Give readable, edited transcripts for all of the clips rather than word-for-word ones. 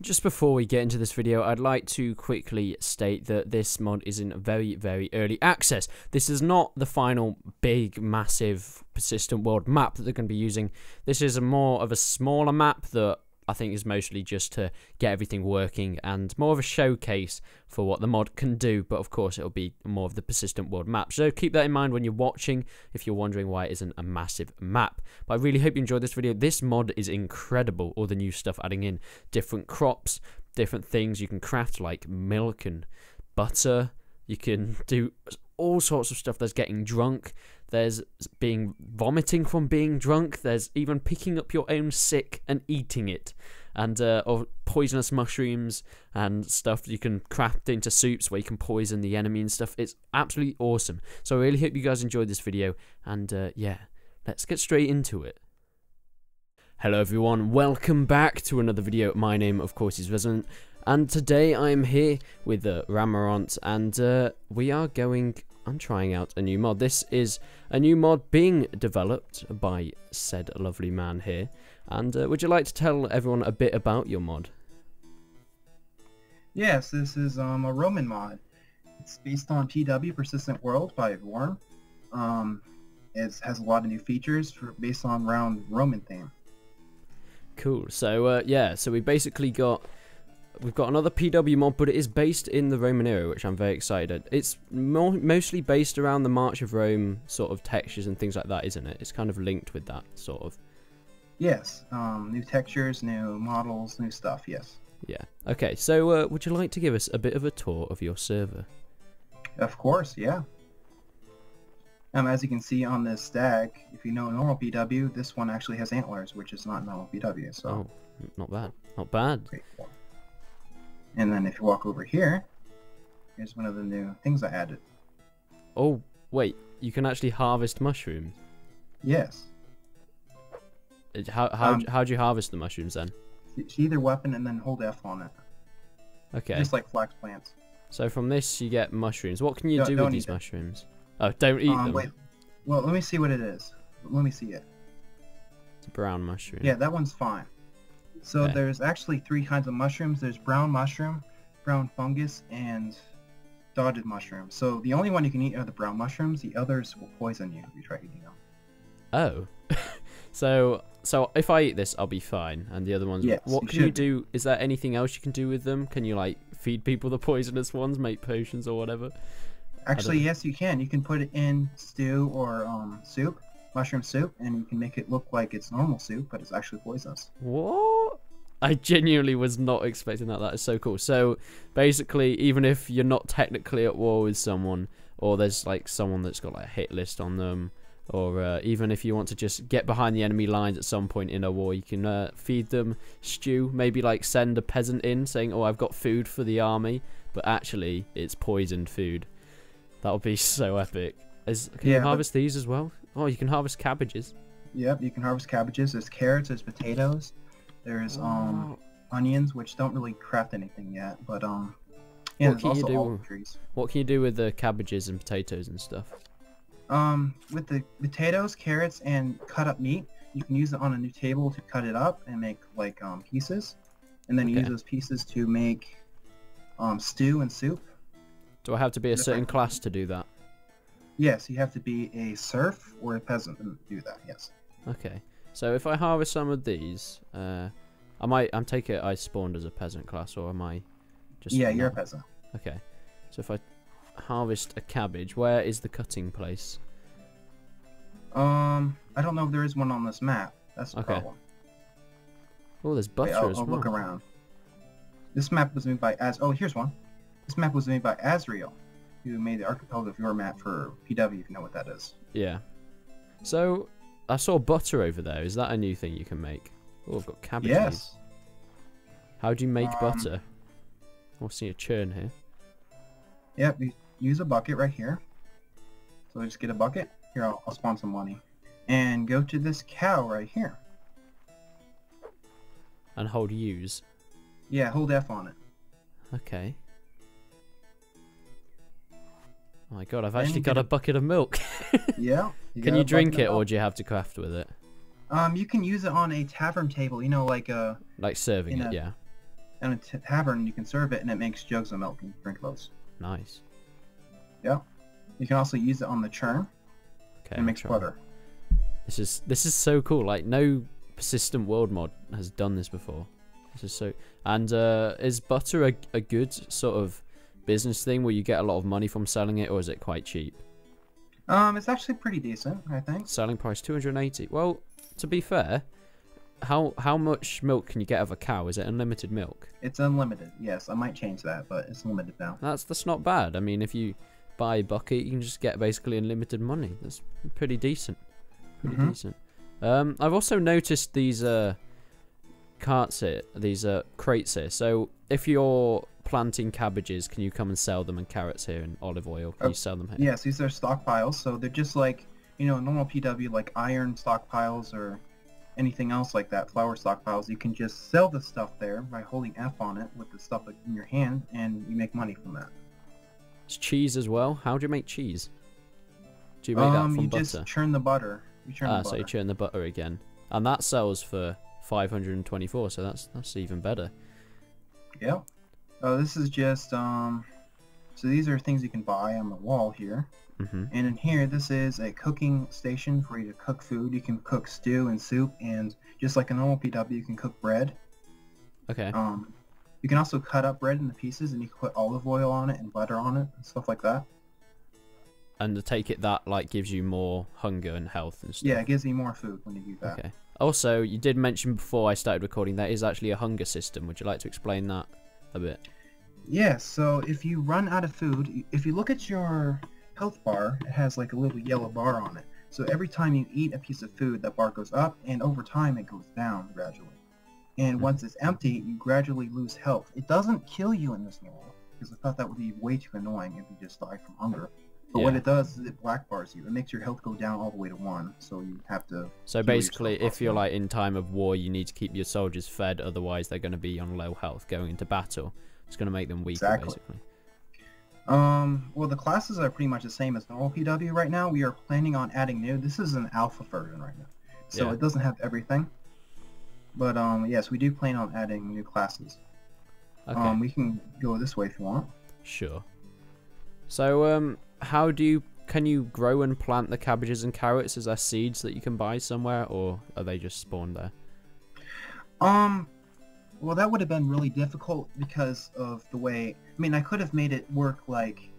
Just before we get into this video, I'd like to quickly state that this mod is in very, very early access. This is not the final big, massive, persistent world map that they're going to be using. This is more of a smaller map that I think is mostly just to get everything working and more of a showcase for what the mod can do, but of course it'll be more of the persistent world map. So keep that in mind when you're watching if you're wondering why it isn't a massive map. But I really hope you enjoyed this video. This mod is incredible, all the new stuff adding in different crops, different things you can craft like milk and butter. You can do all sorts of stuff. There's getting drunk, there's vomiting from being drunk, there's even picking up your own sick and eating it, and or poisonous mushrooms and stuff you can craft into soups where you can poison the enemy and stuff. It's absolutely awesome. So I really hope you guys enjoyed this video, and yeah, let's get straight into it. Hello everyone, welcome back to another video. My name of course is Resident, and today I'm here with Ramarant, and we are trying out a new mod. This is a new mod being developed by said lovely man here. And would you like to tell everyone a bit about your mod? Yes, this is a Roman mod. It's based on PW, Persistent World by Worm. It has a lot of new features based on around Roman theme. Cool. So yeah, so we've got another PW mod, but it is based in the Roman era, which I'm very excited. It's mostly based around the March of Rome sort of textures and things like that, isn't it? It's kind of linked with that, sort of. Yes, new textures, new models, new stuff, yes. Yeah. Okay, so would you like to give us a bit of a tour of your server? Of course, yeah. As you can see on this stag, if you know normal PW, this one actually has antlers, which is not normal PW, so... Oh, not bad. Not bad. Okay, cool. And then if you walk over here, here's one of the new things I added. Oh, wait, you can actually harvest mushrooms? Yes. How do you harvest the mushrooms then? Either weapon and then hold F on it. Okay. Just like flax plants. So from this you get mushrooms. What can you do with these mushrooms? Oh, don't eat them. Wait. Well, let me see what it is. Let me see it. It's a brown mushroom. Yeah, that one's fine. So okay. There's actually three kinds of mushrooms. There's brown mushroom, brown fungus, and dotted mushroom. So the only one you can eat are the brown mushrooms. The others will poison you if you try eating them. Oh. So if I eat this, I'll be fine, and the other ones... Yes, what can you do? Is there anything else you can do with them? Can you, like, feed people the poisonous ones, make potions or whatever? Actually, yes, you can. You can put it in stew or soup, mushroom soup, and you can make it look like it's normal soup, but it's actually poisonous. What? I genuinely was not expecting that. That is so cool. So, basically, even if you're not technically at war with someone, or there's, like, someone that's got, like, a hit list on them, or even if you want to just get behind the enemy lines at some point in a war, you can feed them stew, maybe like send a peasant in saying, oh, I've got food for the army, but actually it's poisoned food. That would be so epic. Can you harvest these as well? Oh, you can harvest cabbages. Yep, you can harvest cabbages. There's carrots, there's potatoes, there's onions, which don't really craft anything yet, but yeah, there's also olive trees. What can you do with the cabbages and potatoes and stuff? With the potatoes, carrots, and cut up meat, you can use it on a new table to cut it up and make like pieces, and then you use those pieces to make stew and soup. Do I have to be a certain class to do that? Yes, you have to be a serf or a peasant to do that. Yes. Okay, so if I harvest some of these, I'm taking it I spawned as a peasant class, or am I just? Yeah, you're a peasant. Okay, so if I harvest a cabbage, where is the cutting place? I don't know if there is one on this map. That's the problem. Oh, there's butter as well. I'll look around. This map was made by here's one. This map was made by Azrael, who made the Archipelago of Your map for PW, if you know what that is. Yeah. So I saw butter over there. Is that a new thing you can make? Oh, I've got cabbages. Yes. How do you make butter? I'll see a churn here. Yep, you use a bucket right here. So just get a bucket. Here, I'll spawn some money. And go to this cow right here. And hold use. Yeah, hold F on it. Okay. Oh my god, I've actually got a bucket of milk. Yeah. Can you drink it, or do you have to craft with it? You can use it on a tavern table, you know, like like serving it, yeah. in a tavern, you can serve it, and it makes jugs of milk and drink those. Nice. Yeah. You can also use it on the churn. Okay. And it makes butter. This is so cool. Like, no persistent world mod has done this before. This is so. And is butter a good sort of business thing where you get a lot of money from selling it, or is it quite cheap? It's actually pretty decent, I think. Selling price 280. Well, to be fair, how much milk can you get out of a cow? Is it unlimited milk? It's unlimited. Yes, I might change that, but it's limited now. That's not bad. I mean, if you buy a bucket, you can just get basically unlimited money. That's pretty decent. Pretty decent. I've also noticed these carts here, these crates here. So if you're planting cabbages, can you come and sell them, and carrots here and olive oil? Can you sell them here? Yes, these are stockpiles. So they're just like, normal PW, like iron stockpiles or anything else like that, flour stockpiles. You can just sell the stuff there by holding F on it with the stuff in your hand, and you make money from that. It's cheese as well. How do you make cheese? Do you make that from butter? You just churn the butter. So you churn the butter again, and that sells for 524. So that's even better. Yeah. Oh, this is just so these are things you can buy on the wall here. And in here, this is a cooking station for you to cook food. You can cook stew and soup, and just like a normal PW, you can cook bread. Okay. You can also cut up bread into pieces, and you can put olive oil on it and butter on it and stuff like that. And to take it, that like gives you more hunger and health and stuff. Yeah, it gives you more food when you do that. Okay. Also, you did mention before I started recording that is actually a hunger system. Would you like to explain that a bit? Yeah, so if you run out of food, if you look at your health bar, it has like a little yellow bar on it. So every time you eat a piece of food, that bar goes up, and over time it goes down gradually. And once it's empty, you gradually lose health. It doesn't kill you in this world, because I thought that would be way too annoying if you just die from hunger. But what it does is it black bars you. It makes your health go down all the way to 1, so you have to... So basically, if you're like in time of war, you need to keep your soldiers fed, otherwise they're going to be on low health going into battle. It's going to make them weaker, basically. Well, the classes are pretty much the same as normal PW right now. We are planning on adding new. This is an alpha version right now, so it doesn't have everything. But yes, we do plan on adding new classes. Okay. We can go this way if you want. Sure. So can you grow and plant the cabbages and carrots? Is there seeds that you can buy somewhere, or are they just spawned there? Well, that would have been really difficult because of the way... I mean, I could have made it work like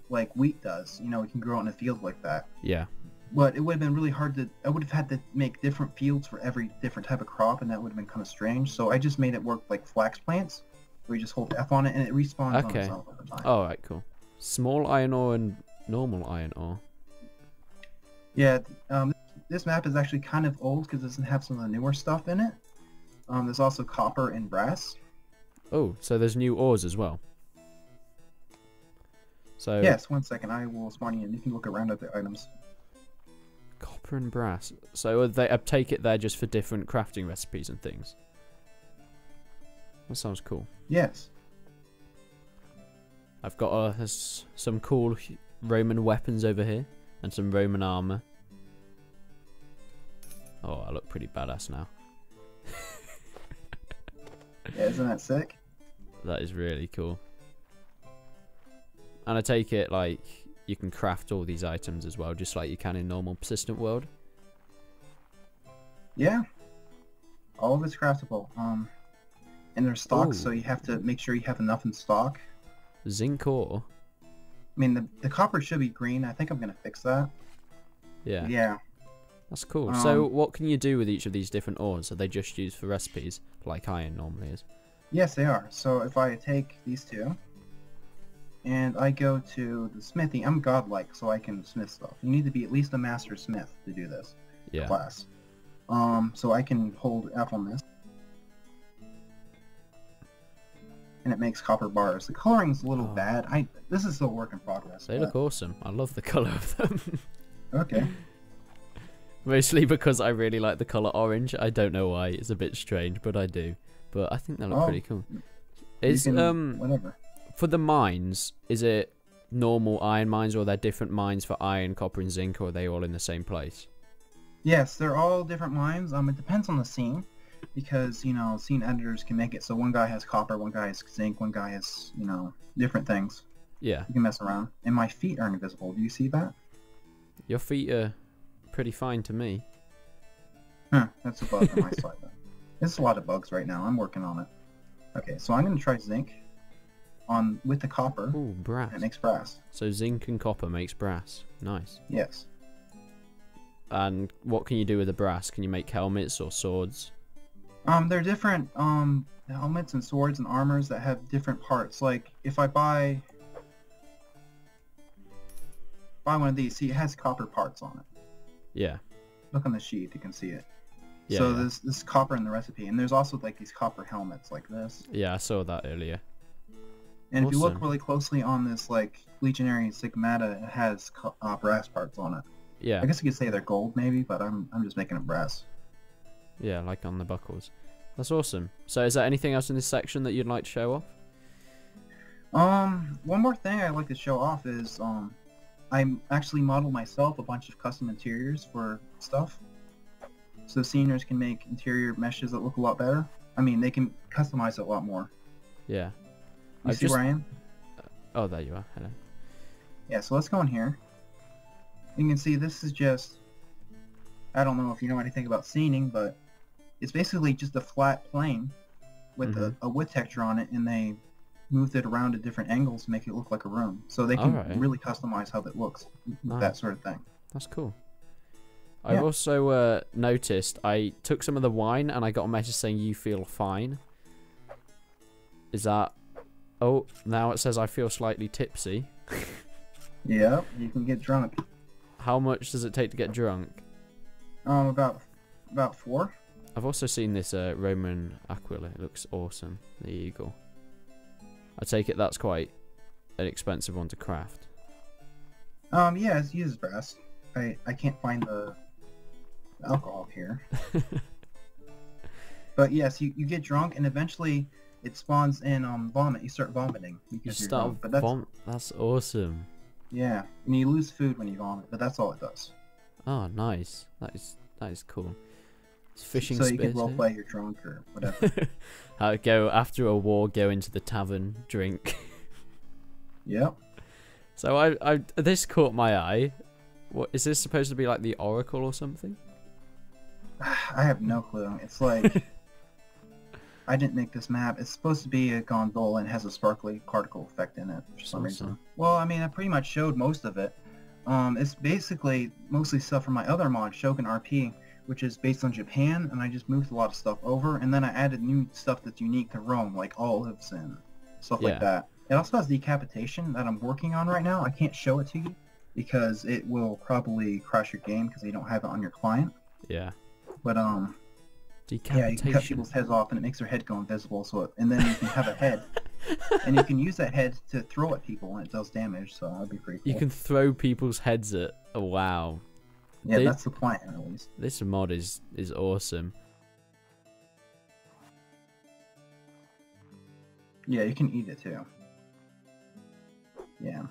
wheat does. You can grow it in a field like that. Yeah. But it would have been really hard to... I would have had to make different fields for every different type of crop, and that would have been kind of strange. So I just made it work like flax plants, where you just hold F on it, and it respawns on itself over time. Alright, cool. Small iron ore and normal iron ore. Yeah, this map is actually kind of old because it doesn't have some of the newer stuff in it. There's also copper and brass. Oh, so there's new ores as well. So yes, 1 second, I will spawn you in. You can look around at the items. Copper and brass. So I take it they're just for different crafting recipes and things. That sounds cool. Yes. I've got some cool Roman weapons over here and some Roman armor. Oh, I look pretty badass now. Yeah, isn't that sick? That is really cool. And I take it like you can craft all these items as well, just like you can in normal persistent world. Yeah. All of it's craftable. And there's stocks, so you have to make sure you have enough in stock. Zinc ore? I mean, the copper should be green. I think I'm going to fix that. Yeah. Yeah. That's cool. So what can you do with each of these different ores? Are they just used for recipes, like iron normally is? Yes, they are. So if I take these two, and I go to the smithy, I'm godlike, so I can smith stuff. You need to be at least a master smith to do this class. So I can hold F on this. And it makes copper bars. The coloring's a little bad. This is still a work in progress. They look awesome. I love the color of them. Okay. Mostly because I really like the color orange. I don't know why. It's a bit strange, but I do. But I think they look pretty cool. Whatever. For the mines, is it normal iron mines, or are there different mines for iron, copper, and zinc, or are they all in the same place? Yes, they're all different mines. It depends on the scene. because, you know, scene editors can make it so one guy has copper, one guy has zinc, one guy has, you know, different things. Yeah. You can mess around. And my feet are invisible. Do you see that? Your feet are pretty fine to me. Huh, that's a bug on my side, though. There's a lot of bugs right now. I'm working on it. Okay, so I'm going to try zinc with the copper. Ooh, brass. It makes brass. So zinc and copper makes brass. Nice. Yes. And what can you do with the brass? Can you make helmets or swords? There are different helmets and swords and armors that have different parts. Like if I buy one of these, see, it has copper parts on it. Yeah. Look on the sheet, you can see it. Yeah, so yeah. This copper in the recipe, and there's also like these copper helmets like this. Yeah, I saw that earlier. And if you look Awesome. really closely on this like Legionary Sigmata, it has brass parts on it. Yeah. I guess you could say they're gold maybe, but I'm just making it brass. Yeah, like on the buckles. That's awesome. So is there anything else in this section that you'd like to show off? One more thing I'd like to show off is I actually modeled myself a bunch of custom interiors for stuff. So seniors can make interior meshes that look a lot better. I mean, they can customize it a lot more. Yeah. You see where I am? Oh, there you are. Hello. Yeah, so let's go in here. You can see this is just, I don't know if you know anything about scening, but it's basically just a flat plane with a wood texture on it, and they moved it around at different angles to make it look like a room. So they can really customize how it looks, that sort of thing. That's cool. Yeah. I've also noticed I took some of the wine and I got a message saying you feel fine. Is that... Oh, now it says I feel slightly tipsy. Yeah, you can get drunk. How much does it take to get drunk? About 4. I've also seen this Roman Aquila. It looks awesome. The eagle. I take it that's quite an expensive one to craft. Yeah, it uses brass. I can't find the alcohol here. But yes, you get drunk and eventually it spawns in vomit. You start vomiting because you're drunk. But that's awesome. Yeah, and you lose food when you vomit, but that's all it does. Oh, nice. That is cool. It's fishing. So you can roleplay you're drunk or whatever. How go after a war, go into the tavern, drink. Yep. So I this caught my eye. What is this supposed to be, like the Oracle or something? I have no clue. It's like I didn't make this map. It's supposed to be a gondola and has a sparkly particle effect in it for some reason. Well, I mean, I pretty much showed most of it. It's basically mostly stuff from my other mod, Shogun RP, which is based on Japan, and I just moved a lot of stuff over, and then I added new stuff that's unique to Rome, like olives and stuff like that. It also has decapitation that I'm working on right now. I can't show it to you because it will probably crash your game because you don't have it on your client. Yeah. But yeah, you can cut people's heads off and it makes their head go invisible. And then you can have a head, and you can use that head to throw at people and it does damage. So that'd be pretty cool. You can throw people's heads at. Oh, wow. Yeah, that's the plan at least. This mod is awesome. Yeah, you can eat it too. Yeah.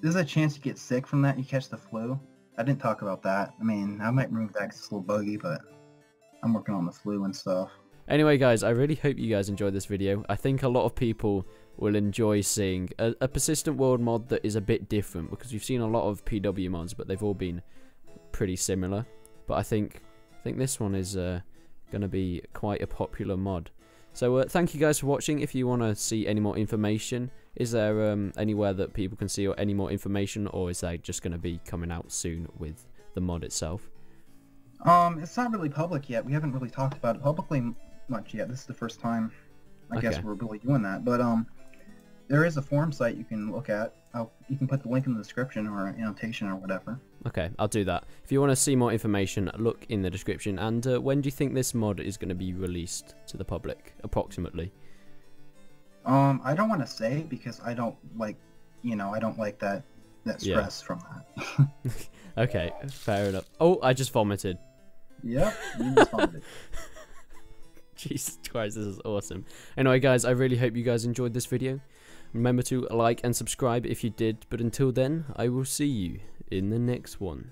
There's a chance you get sick from that. You catch the flu. I didn't talk about that. I mean, I might remove that 'cause it's a little buggy, but I'm working on the flu and stuff. Anyway, guys, I really hope you guys enjoyed this video. I think a lot of people will enjoy seeing a persistent world mod that is a bit different, because we've seen a lot of PW mods, but they've all been pretty similar. But I think this one is going to be quite a popular mod. So thank you guys for watching. If you want to see any more information, is there anywhere that people can see or any more information, or is that just going to be coming out soon with the mod itself? It's not really public yet. We haven't really talked about it publicly much yet. This is the first time I guess we're really doing that. But there is a forum site you can look at. You can put the link in the description or annotation or whatever. Okay, I'll do that. If you want to see more information, look in the description. And when do you think this mod is going to be released to the public, approximately? I don't want to say because I don't like, I don't like that stress from that. Okay, fair enough. Oh, I just vomited. Yep, you just vomited. Jesus Christ, this is awesome. Anyway, guys, I really hope you guys enjoyed this video. Remember to like and subscribe if you did. But until then, I will see you in the next one.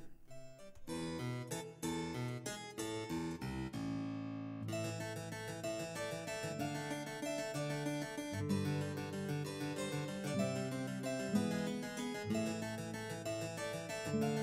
bye.